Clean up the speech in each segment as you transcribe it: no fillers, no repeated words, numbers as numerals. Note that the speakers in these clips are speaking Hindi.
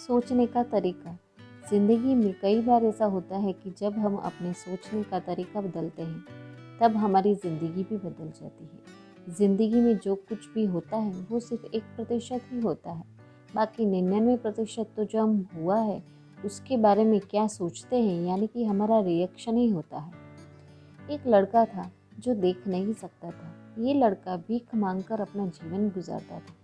सोचने का तरीका। ज़िंदगी में कई बार ऐसा होता है कि जब हम अपने सोचने का तरीका बदलते हैं तब हमारी ज़िंदगी भी बदल जाती है। ज़िंदगी में जो कुछ भी होता है वो सिर्फ 1% ही होता है, बाकी 99% तो जो हम हुआ है उसके बारे में क्या सोचते हैं, यानी कि हमारा रिएक्शन ही होता है। एक लड़का था जो देख नहीं सकता था। ये लड़का भीख मांगकर अपना जीवन गुजारता था।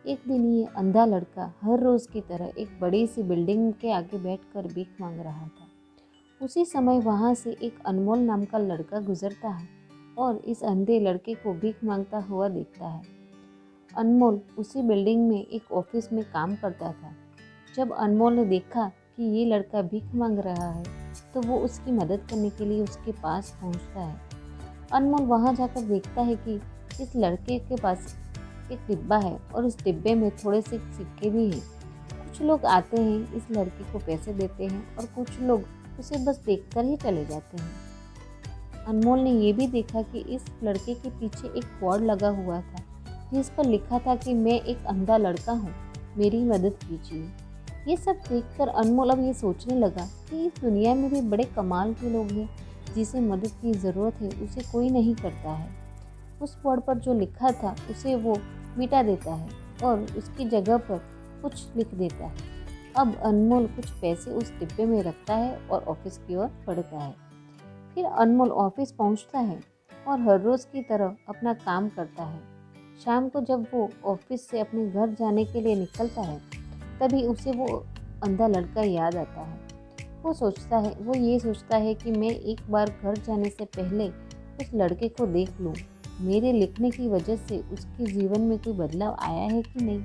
एक दिन ये अंधा लड़का हर रोज़ की तरह एक बड़ी सी बिल्डिंग के आगे बैठकर भीख मांग रहा था। उसी समय वहाँ से एक अनमोल नाम का लड़का गुजरता है और इस अंधे लड़के को भीख मांगता हुआ देखता है। अनमोल उसी बिल्डिंग में एक ऑफिस में काम करता था। जब अनमोल ने देखा कि ये लड़का भीख मांग रहा है तो वो उसकी मदद करने के लिए उसके पास पहुँचता है। अनमोल वहाँ जाकर देखता है कि इस लड़के के पास एक डिब्बा है और उस डिब्बे में थोड़े से सिक्के भी हैं। कुछ लोग आते हैं, इस लड़के को पैसे देते हैं और कुछ लोग उसे बस देखकर ही चले जाते हैं। अनमोल ने ये भी देखा कि इस लड़के के पीछे एक बोर्ड लगा हुआ था जिस पर लिखा था कि मैं एक अंधा लड़का हूँ, मेरी मदद कीजिए। ये सब देखकर अनमोल अब ये सोचने लगा कि इस दुनिया में भी बड़े कमाल के लोग हैं, जिसे मदद की ज़रूरत है उसे कोई नहीं करता है। उस बोर्ड पर जो लिखा था उसे वो मिटा देता है और उसकी जगह पर कुछ लिख देता है। अब अनमोल कुछ पैसे उस डिब्बे में रखता है और ऑफिस की ओर बढ़ता है। फिर अनमोल ऑफिस पहुंचता है और हर रोज़ की तरह अपना काम करता है। शाम को जब वो ऑफिस से अपने घर जाने के लिए निकलता है तभी उसे वो अंधा लड़का याद आता है। वो ये सोचता है कि मैं एक बार घर जाने से पहले उस लड़के को देख लूँ, मेरे लिखने की वजह से उसके जीवन में कोई बदलाव आया है कि नहीं।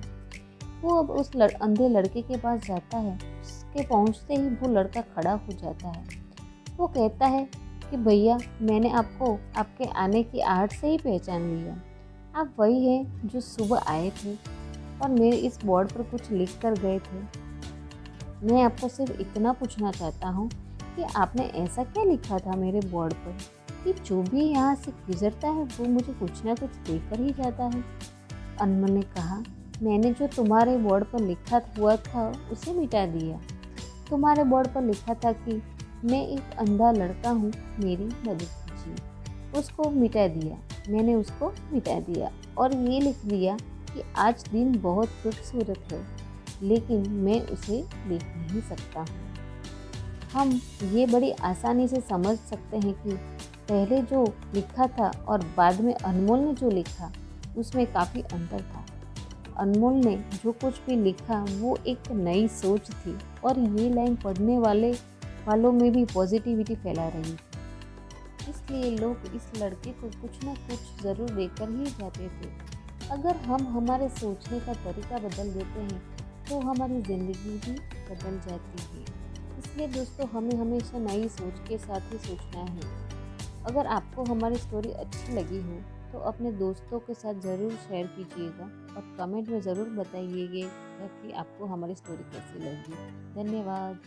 वो अब उस अंधे लड़के के पास जाता है। उसके पहुंचते ही वो लड़का खड़ा हो जाता है। वो कहता है कि भैया, मैंने आपको आपके आने की आहट से ही पहचान लिया। आप वही हैं जो सुबह आए थे और मेरे इस बोर्ड पर कुछ लिख कर गए थे। मैं आपको सिर्फ इतना पूछना चाहता हूँ कि आपने ऐसा क्या लिखा था मेरे बोर्ड पर कि जो भी यहाँ से गुजरता है वो मुझे कुछ ना कुछ देकर ही जाता है। अनमोल ने कहा, मैंने जो तुम्हारे बोर्ड पर लिखा हुआ था उसे मिटा दिया। तुम्हारे बोर्ड पर लिखा था कि मैं एक अंधा लड़का हूँ, मेरी मदद कीजिए। उसको मिटा दिया, मैंने उसको मिटा दिया और ये लिख दिया कि आज दिन बहुत खूबसूरत है, लेकिन मैं उसे देख नहीं सकता हूँ। हम ये बड़ी आसानी से समझ सकते हैं कि पहले जो लिखा था और बाद में अनमोल ने जो लिखा उसमें काफ़ी अंतर था। अनमोल ने जो कुछ भी लिखा वो एक नई सोच थी और ये लाइन पढ़ने वालों में भी पॉजिटिविटी फैला रही थी। इसलिए लोग इस लड़के को कुछ ना कुछ ज़रूर देकर ही जाते थे। अगर हम हमारे सोचने का तरीका बदल देते हैं तो हमारी ज़िंदगी भी बदल जाती है। इसलिए दोस्तों, हमें हमेशा नई सोच के साथ ही सोचना है। अगर आपको हमारी स्टोरी अच्छी लगी हो तो अपने दोस्तों के साथ ज़रूर शेयर कीजिएगा और कमेंट में ज़रूर बताइएगा कि आपको हमारी स्टोरी कैसी लगी। धन्यवाद।